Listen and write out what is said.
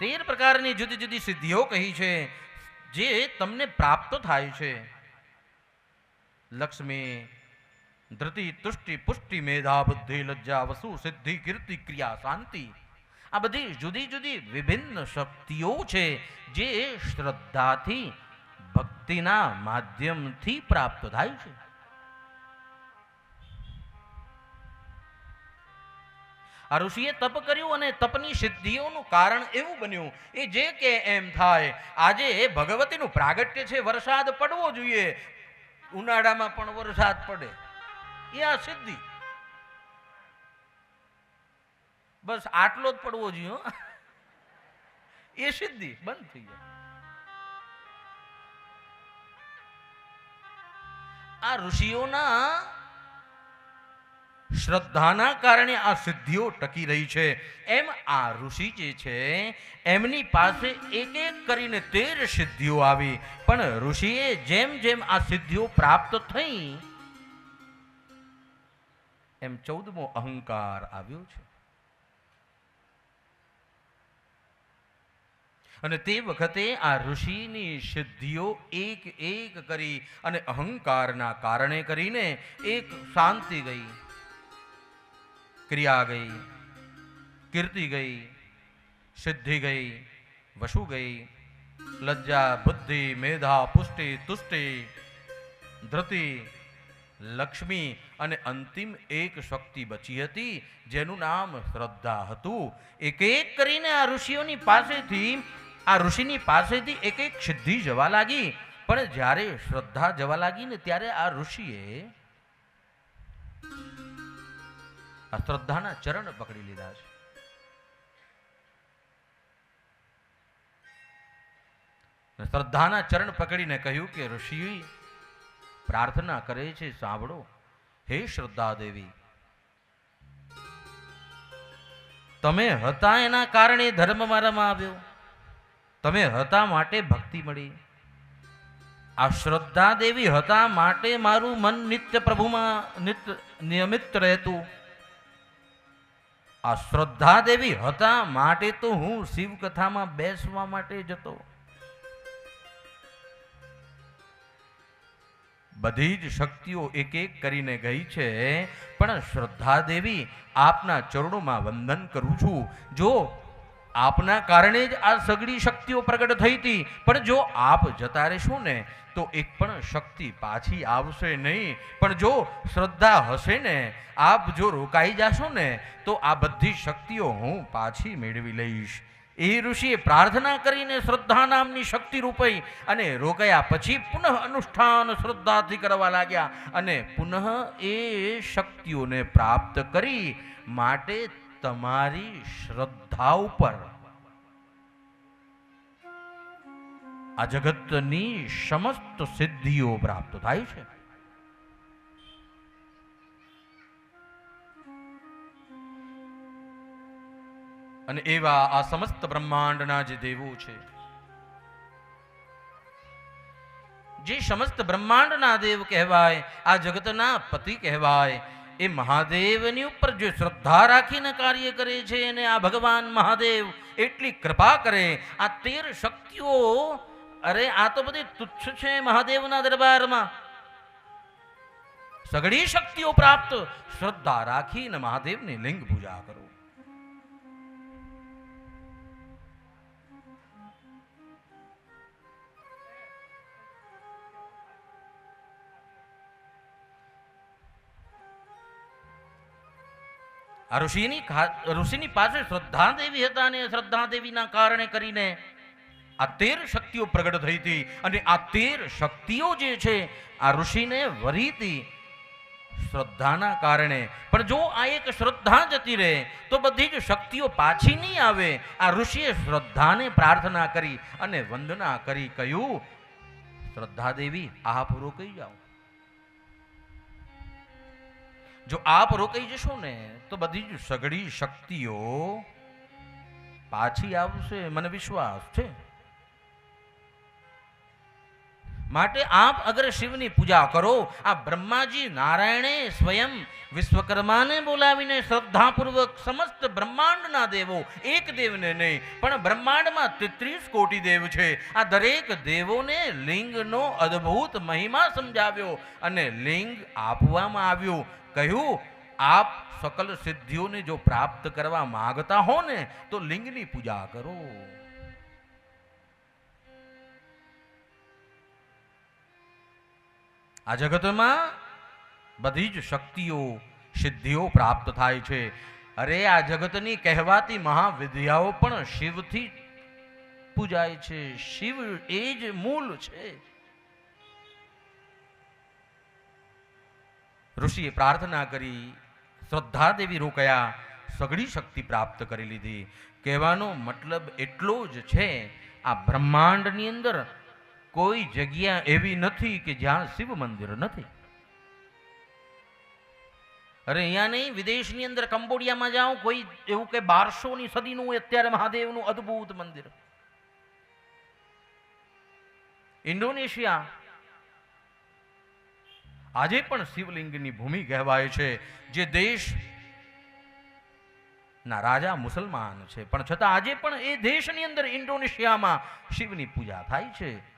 13 પ્રકારની જુદી જુદી સિદ્ધિઓ કહી છે જે તમને પ્રાપ્ત થાય છે. લક્ષ્મી, ધૃતિ, તુષ્ટિ, પુષ્ટિ, મેધા, બુદ્ધિ, લજ્જા, વસુ, સિદ્ધિ, કીર્તિ, ક્રિયા, શાંતિ. આ બધી જુદી જુદી વિભિન્ન શક્તિઓ છે જે શ્રદ્ધાથી ભક્તિના માધ્યમથી પ્રાપ્ત થાય છે. આ ઋષિએ તપ કર્યું અને તપની સિદ્ધિઓનું કારણ એવું બન્યું એ જે કે એમ થાય. આજે ભગવતીનું પ્રાગટ્ય છે, વરસાદ પડવો જોઈએ, ઉનાળામાં પણ વરસાદ પડે, એ આ સિદ્ધિ. બસ આટલો જ પડવો જોઈએ, એ સિદ્ધિ બંધ થઈ જાય. આ ઋષિઓના શ્રદ્ધાના કારણે આ સિદ્ધિઓ ટકી રહી છે. એમ આ ઋષિ જે છે એમની પાસે એક એક કરીને 13 સિદ્ધિઓ આવી. પણ ઋષિએ જેમ જેમ આ સિદ્ધિઓ પ્રાપ્ત થઈ એમ 14મો અહંકાર આવ્યો છે. અને તે વખતે આ ઋષિની સિદ્ધિઓ એક એક કરી અને અહંકારના કારણે કરીને એક શાંતિ ગઈ, ક્રિયા ગઈ, કીર્તિ ગઈ, સિદ્ધિ ગઈ, વસુ ગઈ, લજ્જા, બુદ્ધિ, મેધા, પુષ્ટિ, તુષ્ટિ, ધૃતિ, લક્ષ્મી અને અંતિમ એક શક્તિ બચી હતી જેનું નામ શ્રદ્ધા હતું. એક એક કરીને આ ઋષિઓની પાસેથી આ ઋષિની પાસેથી એક એક સિદ્ધિ જવા લાગી. પણ જ્યારે શ્રદ્ધા જવા લાગી ને ત્યારે આ ઋષિએ આ શ્રદ્ધાના ચરણ પકડી લીધા છે. શ્રદ્ધાના ચરણ પકડીને કહ્યું કે ઋષિ પ્રાર્થના કરે છે, સાંભળો. હે શ્રદ્ધા દેવી, તમે હતા એના કારણે ધર્મ મારામાં આવ્યો, તમે હતા માટે ભક્તિ મળી. આ શ્રદ્ધા દેવી હતા માટે મારું મન નિત્ય પ્રભુમાં નિયમિત રહેતું. આ શ્રદ્ધા દેવી હતા માટે તો હું શિવ કથામાં બેસવા માટે જતો. બધી જ શક્તિઓ એક એક કરીને ગઈ છે, પણ શ્રદ્ધા દેવી આપના ચરણોમાં વંદન કરું છું. જો આપના કારણે જ આ સગળી શક્તિઓ પ્રગટ થઈ હતી, પણ જો આપ જતા રહેશો ને તો એક પણ શક્તિ પાછી આવશે નહીં. પણ જો શ્રદ્ધા હશે ને, આપ જો રોકાઈ જશો ને તો આ બધી શક્તિઓ હું પાછી મેળવી લઈશ. એ ઋષિએ પ્રાર્થના કરીને શ્રદ્ધા નામની શક્તિ રૂપાઈ અને રોકાયા. પછી પુનઃ અનુષ્ઠાન શ્રદ્ધાથી કરવા લાગ્યા અને પુનઃ એ શક્તિઓને પ્રાપ્ત કરી. માટે તમારી શ્રદ્ધા ઉપર આ જગતની સમસ્ત સિદ્ધિઓ પ્રાપ્ત થાય છે. અને એવા આ સમસ્ત બ્રહ્માંડના જે દેવો છે, જે સમસ્ત બ્રહ્માંડના દેવ કહેવાય, આ જગતના પતિ કહેવાય, એ મહાદેવની ઉપર જે શ્રદ્ધા રાખીને કાર્ય કરે છે એને આ ભગવાન મહાદેવ એટલી કૃપા કરે. આ 13 શક્તિઓ, અરે આ તો બધી તુચ્છ છે મહાદેવના દરબારમાં. સઘળી શક્તિઓ પ્રાપ્ત શ્રદ્ધા રાખીને મહાદેવની લિંગ પૂજા કરો. આ ઋષિની પાસે શ્રદ્ધા દેવી હતા અને શ્રદ્ધા દેવીના કારણે કરીને આ 13 શક્તિઓ પ્રગટ થઈ હતી. અને આ 13 શક્તિઓ જે છે આ ઋષિને વરી હતી શ્રદ્ધાના કારણે. પણ જો આ એક શ્રદ્ધા જતી રહે તો બધી જ શક્તિઓ પાછી નહીં આવે. આ ઋષિએ શ્રદ્ધાને પ્રાર્થના કરી અને વંદના કરી. કહ્યું, શ્રદ્ધા દેવી આપ રોકાઈ જાઓ. જો આપ રોકાઈ જશો ને તો બધી જ સઘળી શક્તિઓ પાછી આવશે, મને વિશ્વાસ છે. માટે આપ અગર શિવની પૂજા કરો, આ બ્રહ્માજી નારાયણે સ્વયં વિશ્વકર્માને બોલાવીને શ્રદ્ધાપૂર્વક સમસ્ત બ્રહ્માંડના દેવો, એક દેવને નહીં પણ બ્રહ્માંડમાં 33 કોટી દેવ છે, આ દરેક દેવોને લિંગનો અદ્ભુત મહિમા સમજાવ્યો અને લિંગ આપવામાં આવ્યું. કહ્યું આપ સકલ સિદ્ધિઓને જો પ્રાપ્ત કરવા માંગતા હો ને તો લિંગની પૂજા કરો. આ જગતમાં બધી જ શક્તિઓ સિદ્ધિઓ પ્રાપ્ત થાય છે. અરે આ જગતની કહેવાતી મહાવિદ્યાઓ પણ શિવથી પૂજાય છે. શિવ એ જ મૂળ છે. ઋષિએ પ્રાર્થના કરી, શ્રદ્ધા દેવી રોકયા, સઘળી શક્તિ પ્રાપ્ત કરી લીધી. કહેવાનો મતલબ એટલો જ છે, આ બ્રહ્માંડની અંદર કોઈ જગ્યા એવી નથી કે જ્યાં શિવ મંદિર નથી. અરે અહીંયા નહીં, વિદેશની અંદર કંબોડિયામાં જાઓ, કોઈ એવું કે 1200ની સદીનું અત્યારે મહાદેવનું અદ્ભુત મંદિર. ઇન્ડોનેશિયા આજે પણ શિવલિંગની ભૂમિ કહેવાય છે. જે દેશ ના રાજા મુસલમાન છે પણ છતાં આજે પણ એ દેશની અંદર ઇન્ડોનેશિયામાં શિવની પૂજા થાય છે.